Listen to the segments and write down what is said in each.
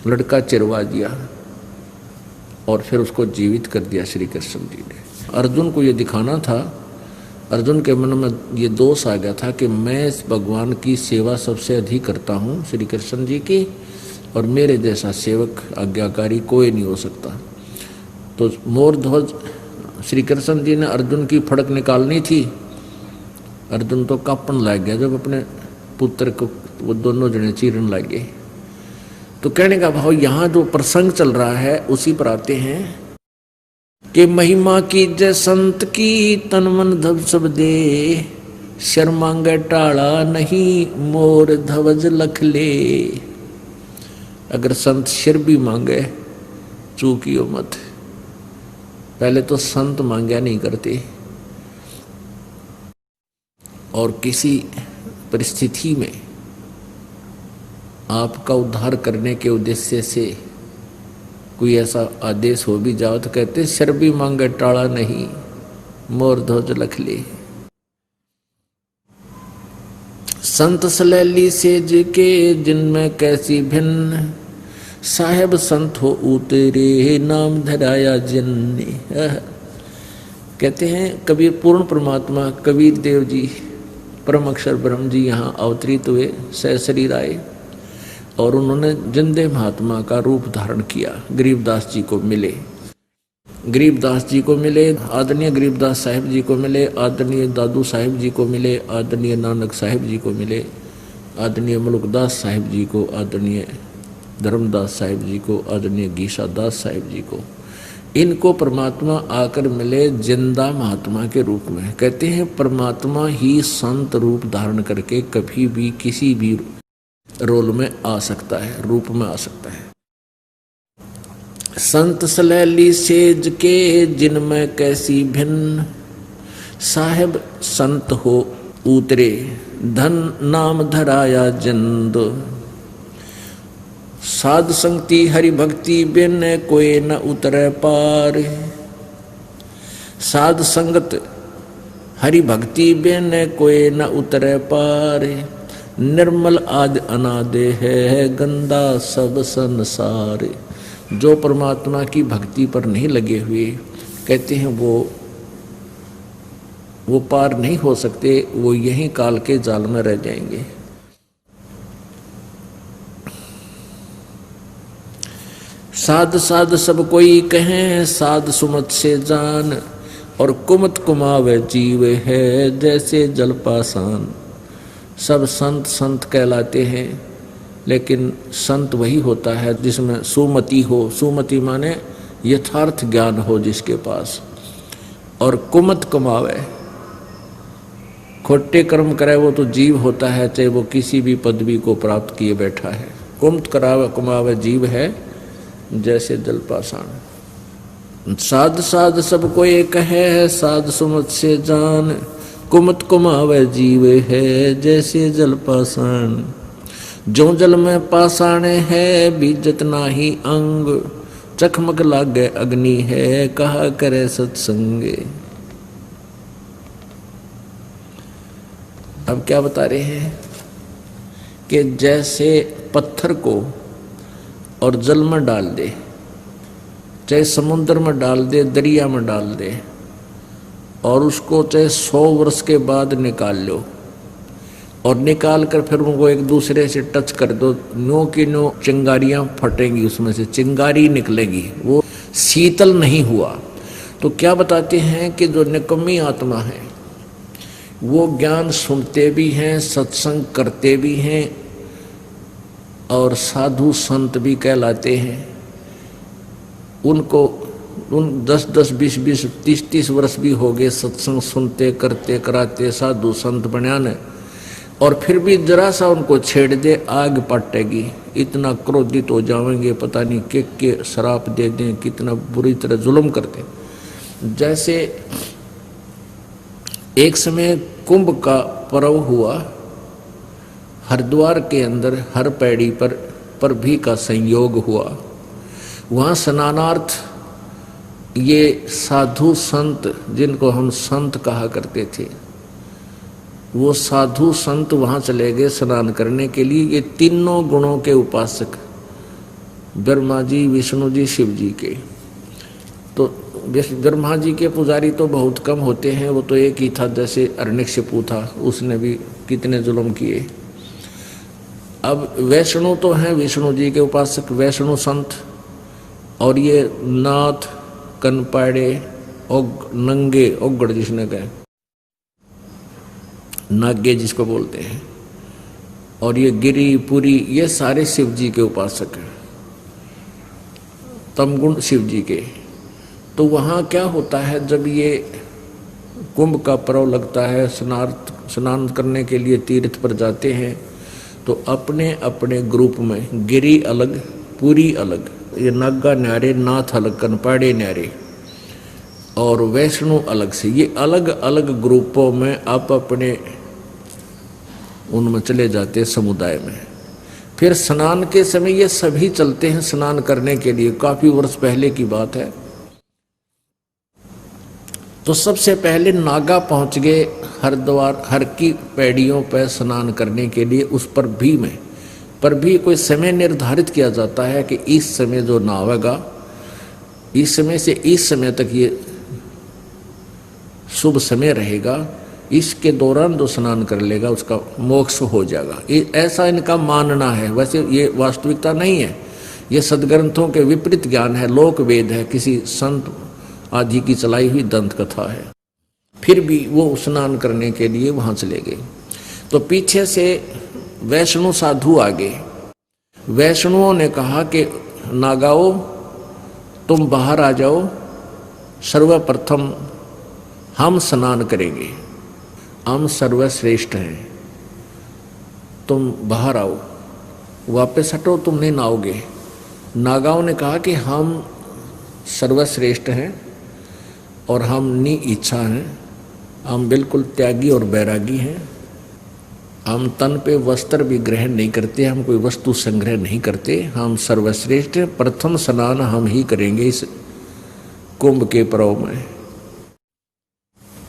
लड़का चिरवा दिया और फिर उसको जीवित कर दिया श्री कृष्ण जी ने। अर्जुन को ये दिखाना था, अर्जुन के मन में ये दोष आ गया था कि मैं इस भगवान की सेवा सबसे अधिक करता हूँ श्री कृष्ण जी की, और मेरे जैसा सेवक आज्ञाकारी कोई नहीं हो सकता। तो मोर ध्वज श्री कृष्ण जी ने अर्जुन की फड़क निकालनी थी। अर्जुन तो कांपन लग गया जब अपने पुत्र को वो दोनों जने चीरने लगे। तो कहने का भाव यहाँ जो प्रसंग चल रहा है उसी पर आते हैं कि महिमा की जय संत की तन मन धब सब दे, शर्मांगे टाला नहीं मोर ध्वज लख ले। अगर संत सिर भी मांगे चूकियो मत। पहले तो संत मांगा नहीं करते, और किसी परिस्थिति में आपका उद्धार करने के उद्देश्य से कोई ऐसा आदेश हो भी जाओ तो कहते सिर भी मांगे टाला नहीं मोर ध्वज लख ले। संत सलैली सेज के जिनमें कैसी भिन्न, साहेब संत हो उतरे नाम धराया जिनने। कहते हैं कबीर पूर्ण परमात्मा कबीर देव जी परम अक्षर ब्रह्म जी यहाँ अवतरित हुए, सहशरीर आए और उन्होंने जिंदे महात्मा का रूप धारण किया। गरीबदास जी को मिले, गरीबदास जी को मिले, आदरणीय गरीबदास साहिब जी को मिले, आदरणीय दादू साहिब जी को मिले, आदरणीय नानक साहिब जी को मिले, आदरणीय मुल्कदास साहिब जी को, आदरणीय धर्मदास साहिब जी को, आदरणीय गीसा दास साहिब जी को। इनको परमात्मा आकर मिले जिंदा महात्मा के रूप में। कहते हैं परमात्मा ही संत रूप धारण करके कभी भी किसी भी रोल में आ सकता है, रूप में आ सकता है। संत सलैली सेज के जिनमें कैसी भिन्न, साहेब संत हो उतरे धन नाम धराया जिंद। साध संगति हरि भक्ति बिन कोई न उतरे पार, साध संगत हरि भक्ति बिन कोई न उतरे पार। निर्मल आदि अनादि है गंदा सब संसार। जो परमात्मा की भक्ति पर नहीं लगे हुए कहते हैं वो पार नहीं हो सकते, वो यहीं काल के जाल में रह जाएंगे। साध साध सब कोई कहें साध सुमत से जान, और कुमत कुमावे जीव है जैसे जल पासान। सब संत संत कहलाते हैं, लेकिन संत वही होता है जिसमें सुमति हो। सुमति माने यथार्थ ज्ञान हो जिसके पास, और कुमत कमावे खोटे कर्म करे वो तो जीव होता है, चाहे वो किसी भी पदवी को प्राप्त किए बैठा है। कुमत करावे कमावे जीव है जैसे जल पाषाण। साध साध सब को एक है साध सुमत से जान, कुमत कुमावे जीव है जैसे जल पाषाण। जो जल में पाषाण है बीजत नाही अंग, चकमक लागे अग्नि है कहा करे सत्संगे। अब क्या बता रहे हैं कि जैसे पत्थर को और जल में डाल दे, चाहे समुद्र में डाल दे, दरिया में डाल दे, और उसको चाहे 100 वर्ष के बाद निकाल लो, और निकाल कर फिर उनको एक दूसरे से टच कर दो, नो की नो चिंगारियां फटेंगी, उसमें से चिंगारी निकलेगी, वो शीतल नहीं हुआ। तो क्या बताते हैं कि जो निकम्मी आत्मा है वो ज्ञान सुनते भी हैं, सत्संग करते भी हैं, और साधु संत भी कहलाते हैं। उनको 10-10, 20-20, 30-30 वर्ष भी हो गए सत्संग सुनते करते कराते साधु संत बनियान, और फिर भी जरा सा उनको छेड़ दे आग पटेगी, इतना क्रोधित हो जाएंगे, पता नहीं के शराप दे दें, कितना बुरी तरह जुल्म करते। जैसे एक समय कुंभ का पर्व हुआ, हरिद्वार के अंदर हर पैड़ी पर भी का संयोग हुआ। वहाँ स्नानार्थ ये साधु संत, जिनको हम संत कहा करते थे, वो साधु संत वहाँ चले गए स्नान करने के लिए। ये तीनों गुणों के उपासक ब्रह्मा जी, विष्णु जी, शिव जी के। तो ब्रह्मा जी के पुजारी तो बहुत कम होते हैं, वो तो एक ही था, जैसे हिरण्यकशिपु था, उसने भी कितने जुल्म किए। अब वैष्णु तो हैं विष्णु जी के उपासक, वैष्णु संत, और ये नाथ, कनपाड़े, नंगे, ओगड़ जिसने कहे, नागे जिसको बोलते हैं, और ये गिरी पुरी, ये सारे शिव जी के उपासक हैं, तमगुण शिव जी के। तो वहाँ क्या होता है, जब ये कुंभ का पर्व लगता है, स्नान करने के लिए तीर्थ पर जाते हैं, तो अपने अपने ग्रुप में गिरी अलग, पुरी अलग, ये नागा न्यारे, नाथ अलग, कनपाड़े न्यारे, और वैष्णु अलग से, ये अलग अलग ग्रुपों में आप अपने उनमें चले जाते समुदाय में। फिर स्नान के समय ये सभी चलते हैं स्नान करने के लिए, काफी वर्ष पहले की बात है। तो सबसे पहले नागा पहुंच गए हरिद्वार, हर की पैड़ियों पर स्नान करने के लिए। उस पर भी कोई समय निर्धारित किया जाता है कि इस समय जो नहावेगा, इस समय से इस समय तक ये शुभ समय रहेगा, इसके दौरान जो स्नान कर लेगा उसका मोक्ष हो जाएगा, ऐसा इनका मानना है। वैसे ये वास्तविकता नहीं है, ये सदग्रंथों के विपरीत ज्ञान है, लोक वेद है, किसी संत आदि की चलाई हुई दंत कथा है। फिर भी वो स्नान करने के लिए वहां चले गए। तो पीछे से वैष्णु साधु आ गए। वैष्णुओं ने कहा कि नागाओ तुम बाहर आ जाओ, सर्वप्रथम हम स्नान करेंगे, हम सर्वश्रेष्ठ हैं, तुम बाहर आओ, वापस हटो, तुम नहीं नहाओगे। नागाओं ने कहा कि हम सर्वश्रेष्ठ हैं और हम नि इच्छा हैं, हम बिल्कुल त्यागी और बैरागी हैं, हम तन पे वस्त्र भी ग्रहण नहीं करते, हम कोई वस्तु संग्रह नहीं करते, हम सर्वश्रेष्ठ हैं, प्रथम स्नान हम ही करेंगे इस कुंभ के पर्व में।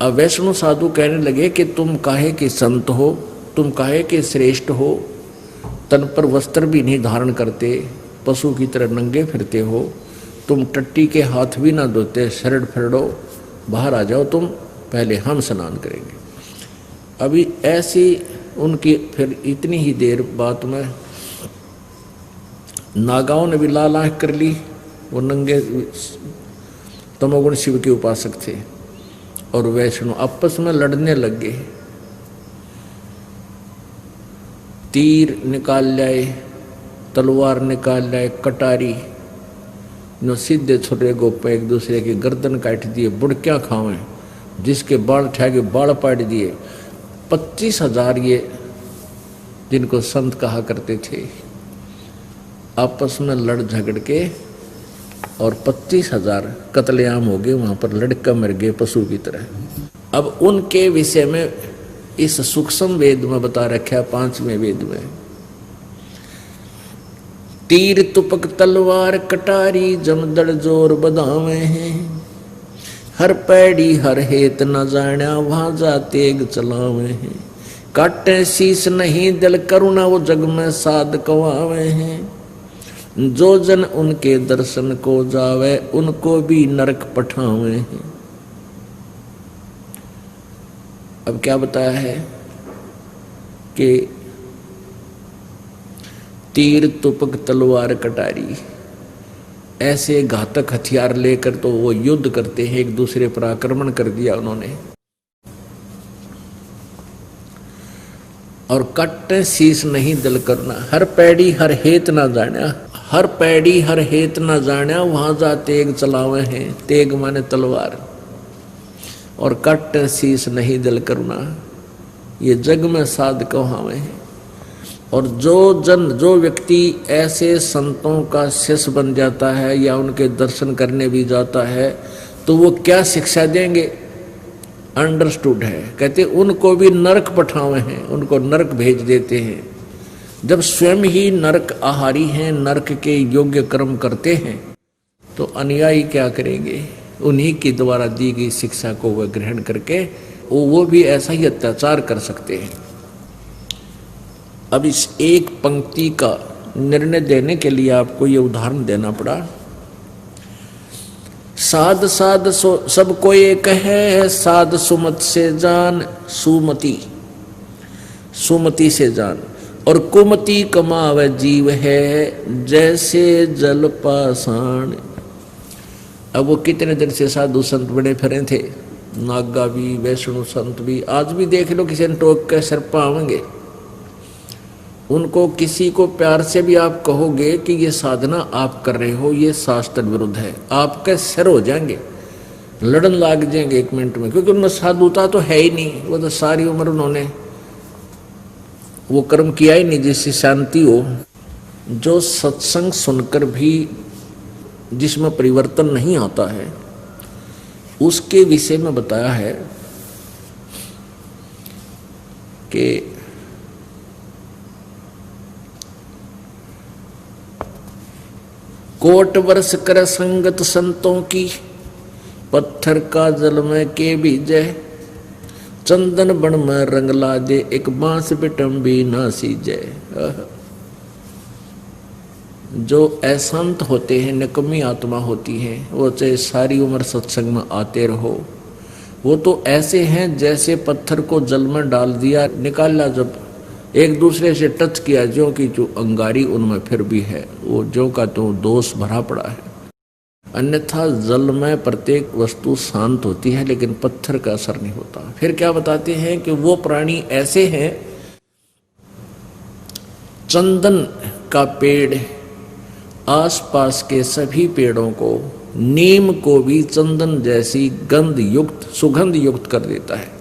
अब वैष्णु साधु कहने लगे कि तुम काहे के संत हो, तुम काहे के श्रेष्ठ हो, तन पर वस्त्र भी नहीं धारण करते, पशु की तरह नंगे फिरते हो, तुम टट्टी के हाथ भी ना धोते, शरड़ फरड़ो, बाहर आ जाओ तुम, पहले हम स्नान करेंगे। अभी ऐसी उनकी फिर इतनी ही देर बात में नागाओं ने भी लाल आंख कर ली। वो नंगे तमोगुण शिव के उपासक थे और वैष्णु आपस में लड़ने लग गए। तीर निकाल लाए, तलवार निकाल लाए, कटारी नो सीधे छुरे गोपे एक दूसरे की गर्दन काट दिए, बुड़क्या खावे, जिसके बाल ठेगे बाल पाट दिए। 25,000 ये जिनको संत कहा करते थे आपस में लड़ झगड़ के, और 25,000 कत्लेआम हो गए, वहां पर लड़का मर गए पशु की तरह। अब उनके विषय में इस सूक्ष्म वेद में बता रखा है, 5वें वेद में, तीर तुपक तलवार कटारी जमदड़ जोर बदावे हैं, हर पैड़ी हर हेत न जाण्या वहां जा तेग चलावे हैं, काटे शीस नहीं दिल करुणा वो जग में साध कवावे हैं, जो जन उनके दर्शन को जावे उनको भी नरक पठावे हैं। अब क्या बताया है कि तीर तुपक तलवार कटारी, ऐसे घातक हथियार लेकर तो वो युद्ध करते हैं, एक दूसरे पर आक्रमण कर दिया उन्होंने। और कट्टे शीश नहीं दिल करना, हर पैड़ी हर हेत ना जाना, हर पैड़ी हर हेत ना जाना वहां जा तेग चलावे हैं, तेग माने तलवार, और कट्टे शीश नहीं दिल करना, ये जग में साध कहावे हैं। और जो व्यक्ति ऐसे संतों का शिष्य बन जाता है या उनके दर्शन करने भी जाता है, तो वो क्या शिक्षा देंगे, अंडरस्टूड है। कहते उनको भी नरक पठावे हैं, उनको नरक भेज देते हैं। जब स्वयं ही नरक आहारी हैं, नरक के योग्य कर्म करते हैं, तो अनुयायी क्या करेंगे, उन्हीं के द्वारा दी गई शिक्षा को वह ग्रहण करके वो भी ऐसा ही अत्याचार कर सकते हैं। अब इस एक पंक्ति का निर्णय देने के लिए आपको ये उदाहरण देना पड़ा। साध साध सब कोई एक है, साध सुमत से जान, सुमति सुमति से जान, और कुमति कमावे जीव है, जैसे जल पाषाण। अब वो कितने दिन से साधु संत बड़े फिरे थे, नागा भी, वैष्णु संत भी, आज भी देख लो किसी ने टोक के सिर पावेंगे। उनको किसी को प्यार से भी आप कहोगे कि ये साधना आप कर रहे हो, ये शास्त्र विरुद्ध है, आपके सिर हो जाएंगे, लड़न लाग जाएंगे 1 मिनट में, क्योंकि उनमें साधुता तो है ही नहीं। वो तो सारी उम्र उन्होंने वो कर्म किया ही नहीं जिससे शांति हो। जो सत्संग सुनकर भी जिसमें परिवर्तन नहीं आता है, उसके विषय में बताया है कि कोट वर्ष कर संगत संतों की, पत्थर का जल में के बीजे, चंदन बन में रंग लाजे, एक बांस बिटम भी ना सीजे। जो अशांत होते हैं, निकम्मी आत्मा होती है, वो चाहे सारी उम्र सत्संग में आते रहो, वो तो ऐसे हैं जैसे पत्थर को जल में डाल दिया, निकाला, जब एक दूसरे से टच किया, जो कि जो अंगारी उनमें फिर भी है, वो जो का तो दोष भरा पड़ा है। अन्यथा जल में प्रत्येक वस्तु शांत होती है, लेकिन पत्थर का असर नहीं होता। फिर क्या बताते हैं कि वो प्राणी ऐसे हैं, चंदन का पेड़ आसपास के सभी पेड़ों को, नीम को भी चंदन जैसी गंध युक्त, सुगंध युक्त कर देता है।